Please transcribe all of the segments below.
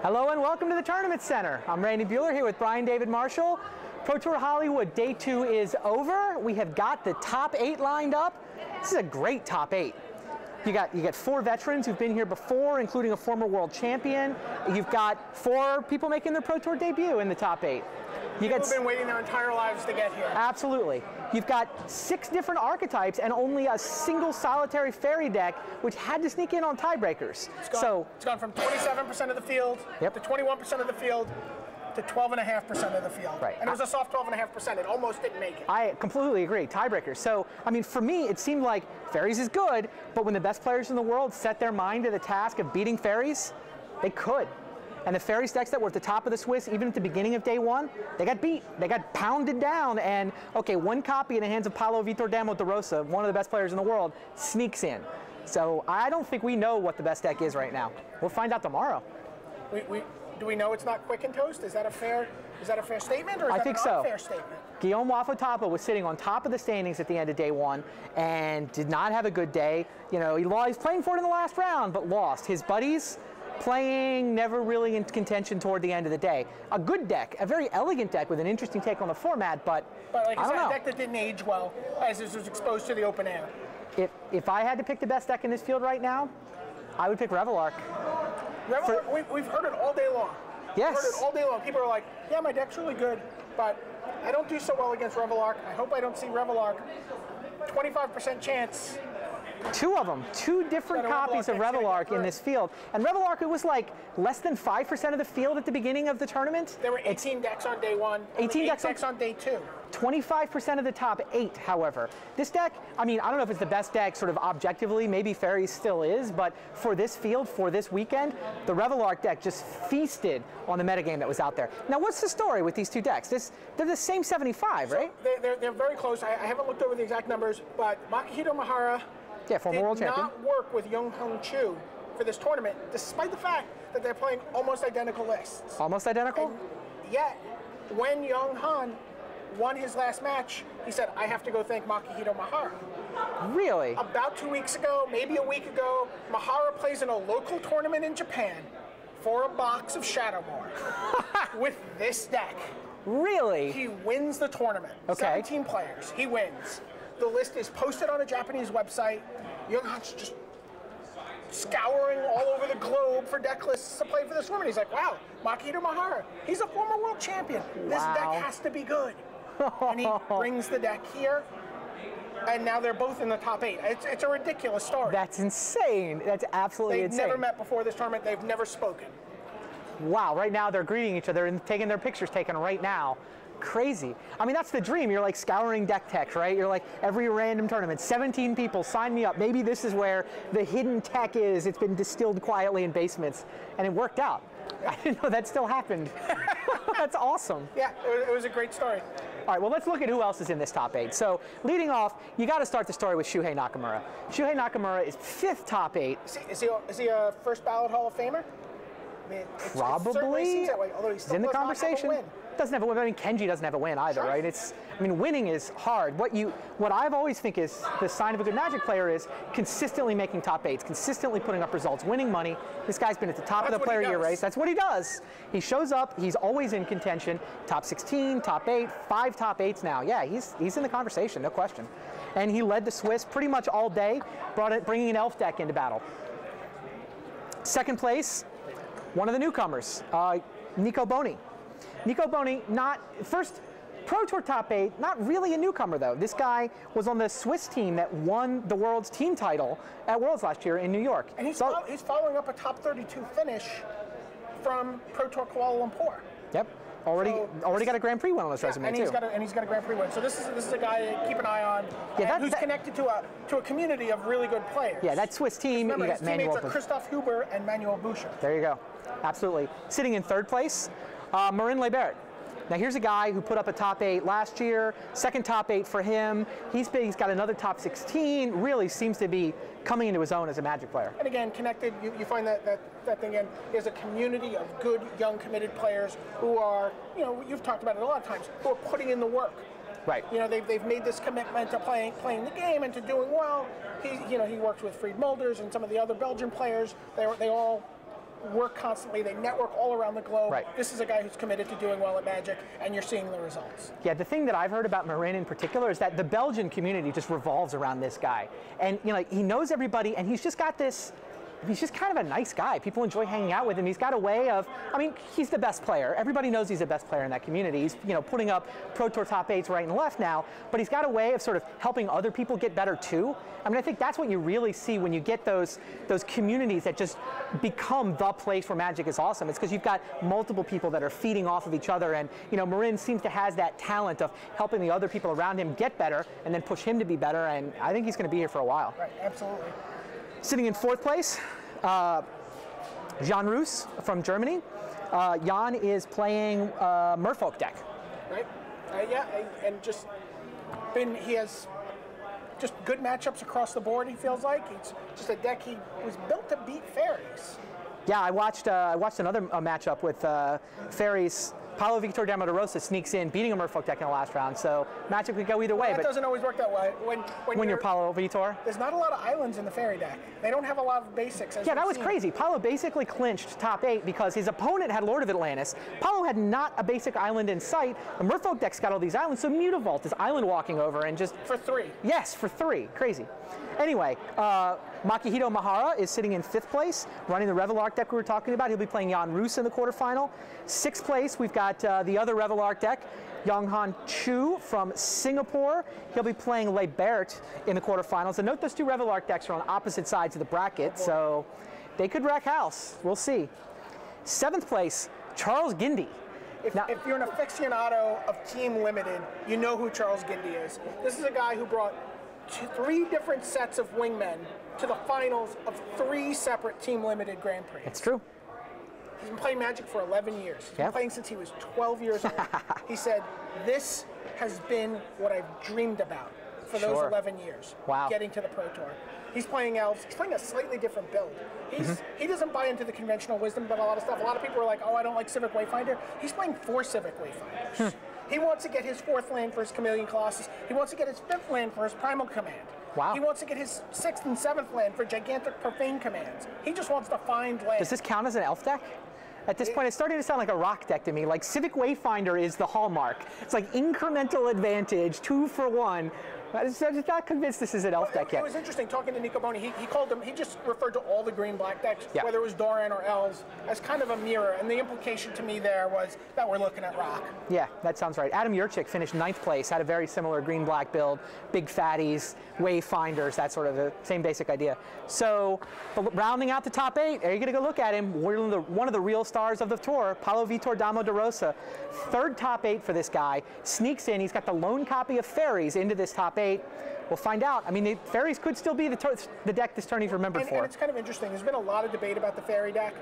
Hello and welcome to the Tournament Center. I'm Randy Buehler here with Brian David Marshall. Pro Tour Hollywood Day 2 is over. We have got the top 8 lined up. This is a great top 8. You got 4 veterans who've been here before, including a former world champion. You've got 4 people making their Pro Tour debut in the top 8. People have been waiting their entire lives to get here. Absolutely. You've got 6 different archetypes and only a single solitary fairy deck, which had to sneak in on tiebreakers. It's gone from 27% of the field to 21% of the field to 12.5% of the field. Right. And it was a soft 12.5%. It almost didn't make it. I completely agree. Tiebreakers. So, I mean, for me, it seemed like Faeries is good, but when the best players in the world set their mind to the task of beating Faeries, they could. And the Faeries decks that were at the top of the Swiss, even at the beginning of day 1, they got beat. They got pounded down. And, okay, 1 copy in the hands of Paulo Vitor Damo de Rosa, one of the best players in the world, sneaks in. So I don't think we know what the best deck is right now. We'll find out tomorrow. Do we know it's not quick and toast? Is that a fair statement, or is that an unfair statement? Guillaume Wafotapa was sitting on top of the standings at the end of day 1 and did not have a good day. You know, he's playing for it in the last round, but lost. His buddies playing never really in contention toward the end of the day. A good deck, a very elegant deck with an interesting take on the format, but like I said, a deck that didn't age well as it was exposed to the open air. If I had to pick the best deck in this field right now, I would pick Reveillark. We've heard it all day long. Yes. We've heard it all day long. People are like, yeah, my deck's really good, but I don't do so well against Reveillark. I hope I don't see Reveillark. 25% chance. 2 of them, 2 different copies of Reveillark in this field. And Reveillark, it was like less than 5% of the field at the beginning of the tournament. There were 18 decks on day 1, 18 decks on day 2. 25% of the top 8, however. This deck, I mean, I don't know if it's the best deck sort of objectively, maybe Faeries still is, but for this field, for this weekend, the Reveillark deck just feasted on the metagame that was out there. Now, what's the story with these 2 decks? They're the same 75, right? They're very close. I haven't looked over the exact numbers, but Makihito Mihara former world champion, did not work with Young-Hung Chu for this tournament, despite the fact that they're playing almost identical lists. Almost identical? And yet, when Young-Han won his last match, he said, I have to go thank Makihito Mihara. Really? About 2 weeks ago, maybe a week ago, Mihara plays in a local tournament in Japan for a box of Shadowmoor with this deck. Really? He wins the tournament. Okay. 17 players. He wins. The list is posted on a Japanese website. Young-Han's just scouring all over the globe for deck lists to play for this tournament. He's like, wow, Makihito Mihara, he's a former world champion. This deck has to be good. And he brings the deck here, and now they're both in the top 8. It's a ridiculous story. That's insane. That's absolutely insane. They've never met before this tournament. They've never spoken. Wow, right now they're greeting each other and taking their pictures taken right now. Crazy. I mean, that's the dream. You're like scouring deck tech, right? You're like every random tournament, 17 people, sign me up. Maybe this is where the hidden tech is. It's been distilled quietly in basements, and it worked out. I didn't know that still happened. That's awesome. Yeah, it was a great story. All right, well, let's look at who else is in this top 8. So, leading off, you got to start the story with Shuhei Nakamura. Shuhei Nakamura is 5th top 8. Is he a first ballot Hall of Famer? I mean, probably. It seems that way, although he's in the conversation. Doesn't have a win. I mean, Kenji doesn't have a win either, right? I mean, winning is hard. What I've always think is the sign of a good Magic player is consistently making top 8s, consistently putting up results, winning money. This guy's been at the top of the player year race. That's what he does. He shows up. He's always in contention. Top 16, top 8, 5 top 8s now. Yeah, he's in the conversation, no question. And he led the Swiss pretty much all day, bringing an elf deck into battle. 2nd place, one of the newcomers, Nico Bony. Nico Bony, first Pro Tour top 8, not really a newcomer though. This guy was on the Swiss team that won the World's team title at Worlds last year in New York. And he's following up a top 32 finish from Pro Tour Kuala Lumpur. Yep, already got a Grand Prix win on his resume too. And he's got a Grand Prix win. So this is a guy to keep an eye on, who's connected to a community of really good players. Yeah, that Swiss team. Remember, his teammates are Christophe Huber and Manuel Boucher. There you go. Absolutely. Sitting in 3rd place, Marin Lebert. Now here's a guy who put up a top 8 last year, 2nd top 8 for him. He's got another top 16, really seems to be coming into his own as a Magic player. And again, connected, you find that thing again, there's a community of good, young, committed players who are, you've talked about it a lot of times, who are putting in the work. Right. They've made this commitment to playing the game and to doing well. He works with Fried Mulders and some of the other Belgian players. They all work constantly. They network all around the globe. Right. This is a guy who's committed to doing well at Magic, and you're seeing the results. Yeah, the thing that I've heard about Marin in particular is that the Belgian community just revolves around this guy. And you know, he knows everybody, and he's just got this, he's just kind of a nice guy. People enjoy hanging out with him. He's got a way of, I mean, he's the best player. Everybody knows he's the best player in that community. He's, you know, putting up Pro Tour top 8s right and left now, but he's got a way of sort of helping other people get better too. I mean, I think that's what you really see when you get those communities that just become the place where Magic is awesome. It's because you've got multiple people that are feeding off of each other, and you know, Marin seems to has that talent of helping the other people around him get better and then push him to be better, and I think he's going to be here for a while. Right, absolutely. Sitting in 4th place, Jan Roos from Germany. Jan is playing Merfolk deck. Right. Yeah, and just he has just good matchups across the board. He feels like it's just a deck he was built to beat Faeries. Yeah, I watched another matchup with Faeries. Paulo Victor Damo de Rosa sneaks in, beating a Merfolk deck in the last round. So matchup could go either way. That doesn't always work that way. When you're Paulo Vitor. There's not a lot of islands in the Fairy deck. They don't have a lot of basics. Yeah, that was crazy. Paulo basically clinched top 8 because his opponent had Lord of Atlantis. Paulo had not a basic island in sight. The Merfolk deck's got all these islands, so Mutavault is island walking over and just... For 3. Yes, for 3. Crazy. Anyway, Makihito Mahara is sitting in 5th place, running the Reveillark deck we were talking about. He'll be playing Jan Roos in the quarterfinal. 6th place, we've got the other Reveillark deck, Yonghan Chu from Singapore. He'll be playing Leibert in the quarterfinals. And note those 2 Reveillark decks are on opposite sides of the bracket, so they could wreck house. We'll see. 7th place, Charles Gindi. If you're an aficionado of Team Limited, you know who Charles Gindi is. This is a guy who brought 3 different sets of wingmen to the finals of 3 separate Team Limited Grand Prix. It's true. He's been playing Magic for 11 years. He's been playing since he was 12 years old. He said, this has been what I've dreamed about for those 11 years. Wow. Getting to the Pro Tour. He's playing elves. He's playing a slightly different build. He doesn't buy into the conventional wisdom about a lot of stuff. A lot of people are like, oh, I don't like Civic Wayfinder. He's playing 4 Civic Wayfinders. He wants to get his 4th land for his Chameleon Colossus. He wants to get his 5th land for his Primal Command. Wow. He wants to get his 6th and 7th land for gigantic Profane Commands. He just wants to find land. Does this count as an elf deck? At this point, it's starting to sound like a rock deck to me. Like Civic Wayfinder is the hallmark. It's like incremental advantage, 2 for 1. I'm just not convinced this is an elf deck yet. It was interesting talking to Nico Bony. He called them, he just referred to all the green-black decks, Yeah. whether it was Doran or elves, as kind of a mirror. And the implication to me there was that we're looking at rock. Yeah, that sounds right. Adam Yurchik finished 9th place, had a very similar green-black build, big fatties, wayfinders, that sort of the same basic idea. So, rounding out the top 8, there you're going to go look at him. One of the real stars of the tour, Paulo Vitor Damo de Rosa. 3rd top 8 for this guy. Sneaks in. He's got the lone copy of Faeries into this top 8. We'll find out. I mean, the Faeries could still be the deck this tourney's remembered for. And it's kind of interesting. There's been a lot of debate about the Fairy deck.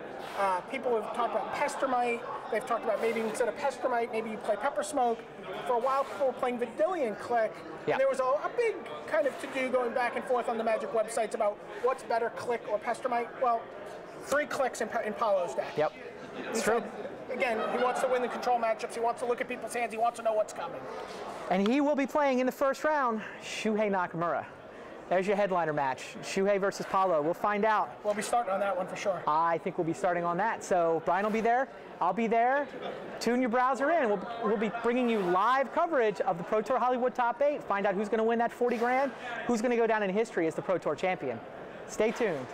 People have talked about Pestermite. They've talked about maybe instead of Pestermite, maybe you play Pepper Smoke. For a while, people were playing Vidillion Click. Yeah. And there was a big kind of to-do going back and forth on the Magic websites about what's better, Click or Pestermite. Well, 3 clicks in Paulo's deck. Yep, it's true. Again, he wants to win the control matchups. He wants to look at people's hands. He wants to know what's coming. And he will be playing in the first round, Shuhei Nakamura. There's your headliner match, Shuhei versus Paulo. We'll find out. We'll be starting on that one for sure. I think we'll be starting on that. So Brian will be there. I'll be there. Tune your browser in. We'll be bringing you live coverage of the Pro Tour Hollywood Top 8. Find out who's going to win that 40 grand, who's going to go down in history as the Pro Tour champion. Stay tuned.